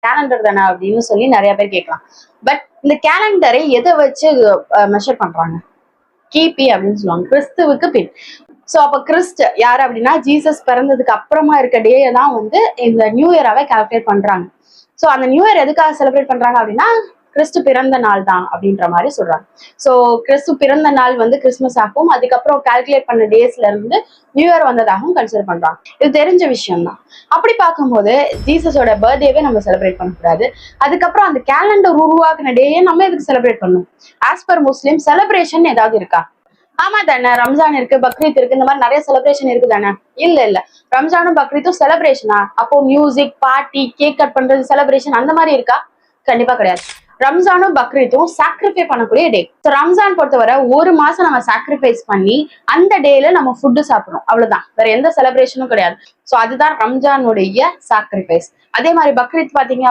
Calendar தானே அப்படின்னு சொல்லி நிறைய பேர் கேட்கலாம். பட் இந்த கேலண்டரை எதை வச்சு மெஷர் பண்றாங்க? கிபி அப்படின்னு சொல்லுவாங்க, கிறிஸ்துவுக்கு பின். சோ அப்ப கிறிஸ்ட் யாரு அப்படின்னா ஜீசஸ் பிறந்ததுக்கு அப்புறமா இருக்க டே தான் வந்து இந்த நியூ இயராவே கால்குலேட் பண்றாங்க. சோ அந்த நியூ இயர் எதுக்காக செலிப்ரேட் பண்றாங்க அப்படின்னா கிறிஸ்து பிறந்த நாள் தான் அப்படின்ற மாதிரி சொல்றாங்க. சோ கிறிஸ்து பிறந்த நாள் வந்து கிறிஸ்துமஸ் ஆகும், அதுக்கப்புறம் கால்குலேட் பண்ண டேஸ்ல இருந்து நியூ இயர் வந்ததாகவும் கன்சிடர் பண்றாங்க. இது தெரிஞ்ச விஷயம் தான். அப்படி பார்க்கும்போது ஜீசஸோட பர்த்டேவே நம்ம செலிப்ரேட் பண்ணக்கூடாது. அதுக்கப்புறம் அந்த கேலண்டர் உருவாக்குன டேயே நம்ம எதுக்கு செலிப்ரேட் பண்ணணும்? ஆஸ் பர் முஸ்லிம் செலிப்ரேஷன் ஏதாவது இருக்கா? ஆமா தானே, ரம்ஜான் இருக்கு, பக்ரீத் இருக்கு, இந்த மாதிரி நிறைய செலிப்ரேஷன் இருக்கு தானே. இல்ல ரம்ஜானும் பக்ரீத்தும் செலிப்ரேஷனா? அப்போ மியூசிக், பார்ட்டி, கேக் கட் பண்றது செலிப்ரேஷன் அந்த மாதிரி இருக்கா? கண்டிப்பா கிடையாது. ரம்ஜானும் பக்ரீத்தும் சாக்ரிஃபை பண்ணக்கூடிய டே. ரம்ஜான் பொறுத்தவரை ஒரு மாசம் நம்ம சாக்ரிஃபைஸ் பண்ணி அந்த டேல நம்ம ஃபுட்டு சாப்பிடுறோம், அவ்வளவுதான். வேற எந்த செலிப்ரேஷனும் கிடையாது. சோ அதுதான் ரம்ஜானுடைய சாக்ரிஃபைஸ். அதே மாதிரி பக்ரீத் பாத்தீங்க